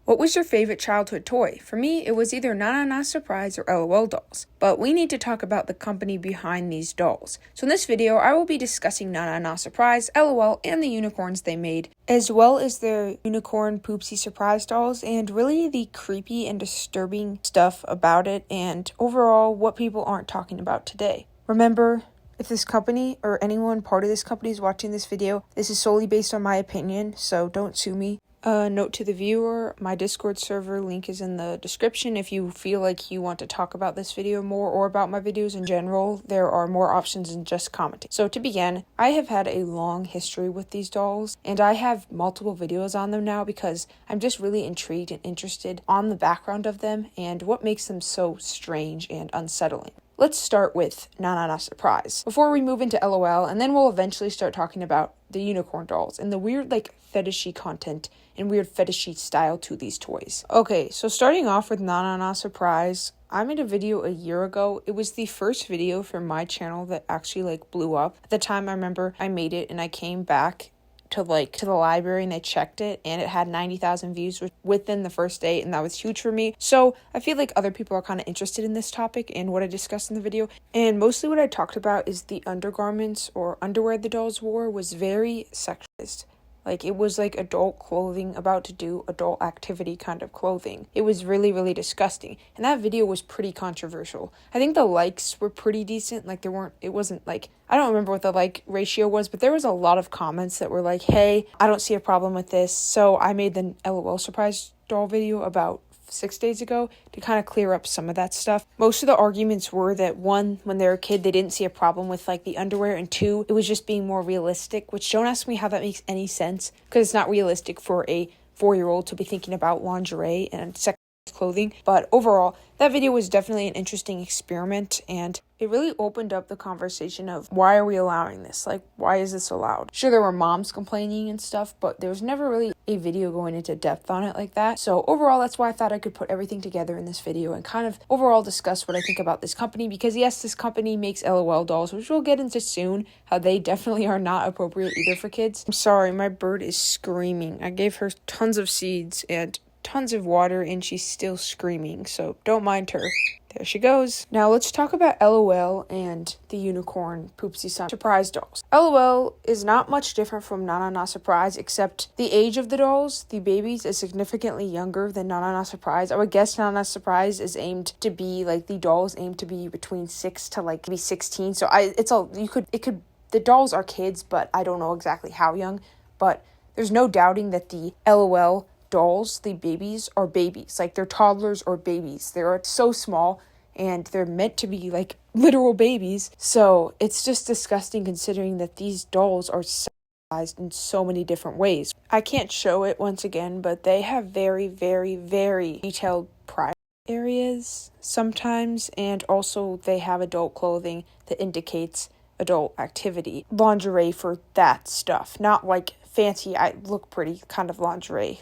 What was your favorite childhood toy? For me, it was either Na Na Na Surprise or LOL dolls. But we need to talk about the company behind these dolls. So in this video, I will be discussing Na Na Na Surprise, LOL, and the unicorns they made, as well as the unicorn Poopsie Surprise dolls, and really the creepy and disturbing stuff about it, and overall what people aren't talking about today. Remember, if this company or anyone part of this company is watching this video, this is solely based on my opinion, so don't sue me. Note to the viewer, my Discord server link is in the description. If you feel like you want to talk about this video more or about my videos in general, there are more options than just commenting. So to begin, I have had a long history with these dolls, and I have multiple videos on them now because I'm just really intrigued and interested on the background of them and what makes them so strange and unsettling. Let's start with Na Na Na Surprise before we move into LOL, and then we'll eventually start talking about the unicorn dolls and the weird fetishy content and weird fetishy style to these toys. Okay, so starting off with Na Na Na Surprise, I made a video a year ago. It was the first video from my channel that actually blew up. At the time, I remember I made it and I came back to the library and they checked it and it had 90,000 views within the first day, and that was huge for me. So I feel like other people are kind of interested in this topic and what I discussed in the video, and mostly what I talked about is the undergarments or underwear the dolls wore was very sexualized. It was adult clothing, about to do adult activity kind of clothing. It was really, really disgusting. And that video was pretty controversial. I think the likes were pretty decent. I don't remember what the like ratio was, but there was a lot of comments that were like, hey, I don't see a problem with this. So I made the LOL Surprise doll video about 6 days ago to kind of clear up some of that stuff. Most of the arguments were that one, when they were a kid, they didn't see a problem with the underwear, and two, it was just being more realistic, which don't ask me how that makes any sense because it's not realistic for a 4-year-old to be thinking about lingerie and sex clothing. But overall, that video was definitely an interesting experiment, and it really opened up the conversation of why are we allowing this? Why is this allowed? Sure, there were moms complaining and stuff, but there was never really a video going into depth on it like that. So overall, that's why I thought I could put everything together in this video and kind of overall discuss what I think about this company, because yes, this company makes LOL dolls, which we'll get into soon, how they definitely are not appropriate either for kids. I'm sorry, my bird is screaming. I gave her tons of seeds and tons of water and she's still screaming, so don't mind her. There she goes. Now let's talk about LOL and the unicorn Poopsie Surprise dolls. LOL is not much different from Na Na Na Surprise, except the age of the dolls, the babies, is significantly younger than Na Na Na Surprise. I would guess Na Na Na Surprise is aimed to be the dolls aimed to be between 6 to maybe 16. So the dolls are kids, but I don't know exactly how young. But there's no doubting that the LOL dolls, the babies, are babies. They're toddlers or babies. They're so small and they're meant to be literal babies. So it's just disgusting considering that these dolls are sexualized in so many different ways. I can't show it once again, but they have very, very, very detailed private areas sometimes, and also they have adult clothing that indicates adult activity. Lingerie for that stuff, not fancy, I look pretty kind of lingerie.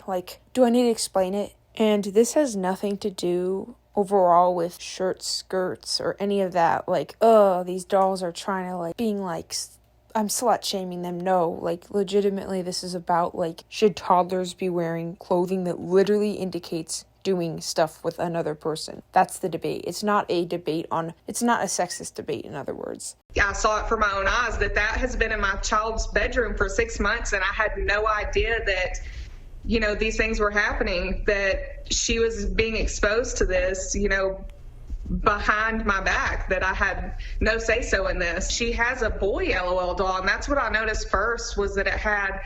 Do I need to explain it? And this has nothing to do overall with shirts, skirts, or any of that. These dolls are trying to being I'm slut shaming them. No, legitimately, this is about should toddlers be wearing clothing that literally indicates doing stuff with another person? That's the debate. It's not a sexist debate, in other words. I saw it for my own eyes that has been in my child's bedroom for 6 months, and I had no idea that, these things were happening, that she was being exposed to this, behind my back, that I had no say-so in this. She has a boy LOL doll, and that's what I noticed first, was that it had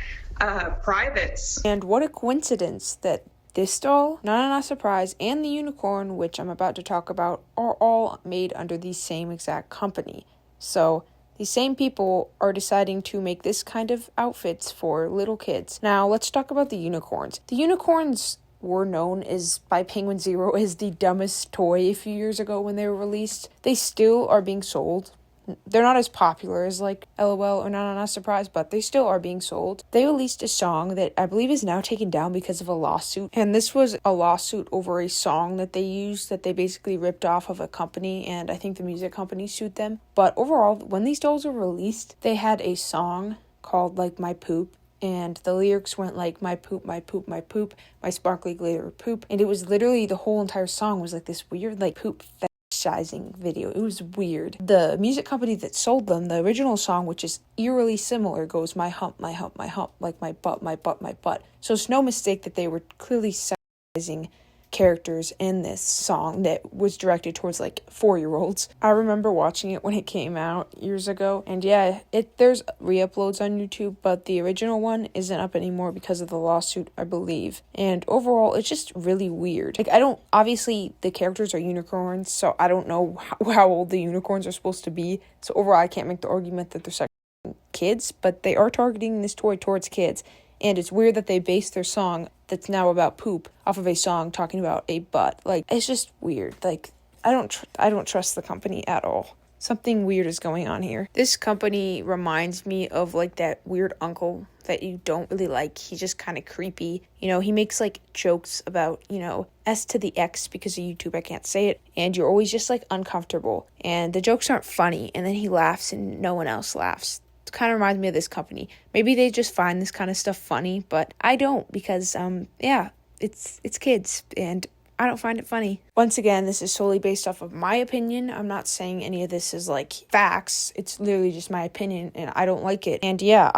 privates. And what a coincidence that this doll, Na Na Na Surprise, and the unicorn, which I'm about to talk about, are all made under the same exact company. So these same people are deciding to make this kind of outfits for little kids. Now let's talk about the unicorns. The unicorns were known by Penguin Zero as the dumbest toy a few years ago when they were released. They still are being sold. They're not as popular as LOL or Na Na Na Surprise, but they still are being sold. They released a song that I believe is now taken down because of a lawsuit. And this was a lawsuit over a song that they used that they basically ripped off of a company, and I think the music company sued them. But overall, when these dolls were released, they had a song called My Poop. and the lyrics went like, my poop, my poop, my poop, my sparkly glitter poop. And it was literally, the whole entire song was like this weird like poop fetishizing video. It was weird. The music company that sold them the original song, which is eerily similar, goes my hump, my hump, my hump, like my butt, my butt, my butt. So it's no mistake that they were clearly sexualizing characters in this song that was directed towards like 4-year-olds. I remember watching it when it came out years ago, and yeah, there's re-uploads on YouTube, but the original one isn't up anymore because of the lawsuit, I believe. And overall, it's just really weird. Like, obviously the characters are unicorns, so I don't know how old the unicorns are supposed to be. So overall, I can't make the argument that they're sexualizing kids, but they are targeting this toy towards kids. And it's weird that they based their song that's now about poop off of a song talking about a butt. Like, it's just weird. Like, I don't trust the company at all. Something weird is going on here. This company reminds me of like that weird uncle that you don't really like. He's just kind of creepy. You know, he makes like jokes about, you know, S to the X because of YouTube. I can't say it. And you're always just like uncomfortable. And the jokes aren't funny. And then he laughs and no one else laughs. Kind of reminds me of this company. Maybe they just find this kind of stuff funny, but I don't, because it's kids and I don't find it funny. Once again, this is solely based off of my opinion. I'm not saying any of this is like facts. It's literally just my opinion and I don't like it. And yeah,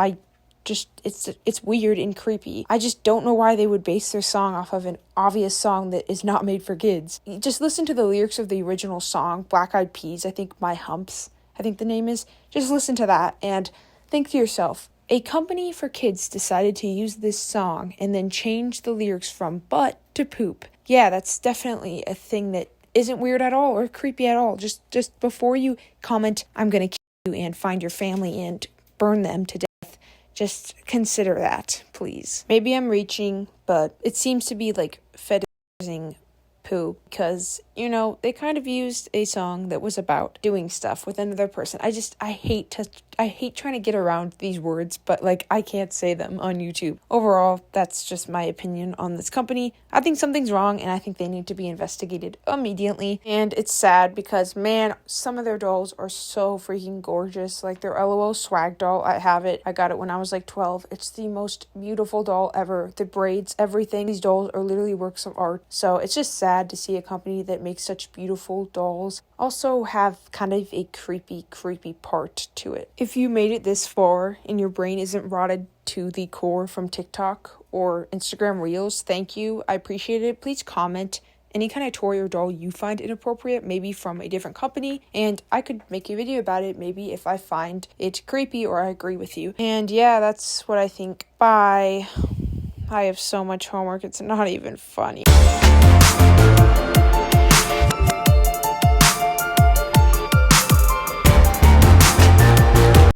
it's weird and creepy. I just don't know why they would base their song off of an obvious song that is not made for kids. Just listen to the lyrics of the original song, Black Eyed Peas, I think My Humps, I think the name is. Just listen to that and think to yourself, a company for kids decided to use this song and then change the lyrics from butt to poop. Yeah, that's definitely a thing that isn't weird at all or creepy at all. Just before you comment, I'm going to kill you and find your family and burn them to death, just consider that, please. Maybe I'm reaching, but it seems to be like fetishizing poo, because, you know, they kind of used a song that was about doing stuff with another person. I hate trying to get around these words, but like I can't say them on YouTube. Overall, that's just my opinion on this company. I think something's wrong and I think they need to be investigated immediately. And it's sad because, man, some of their dolls are so freaking gorgeous. Like their LOL swag doll, I have it. I got it when I was like 12. It's the most beautiful doll ever. The braids, everything. These dolls are literally works of art. So it's just sad to see a company that makes such beautiful dolls also have kind of a creepy part to it. If you made it this far and your brain isn't rotted to the core from TikTok or Instagram Reels, thank you. I appreciate it. Please comment any kind of toy or doll you find inappropriate, maybe from a different company, and I could make a video about it maybe if I find it creepy or I agree with you. And yeah, that's what I think. Bye. I have so much homework, it's not even funny.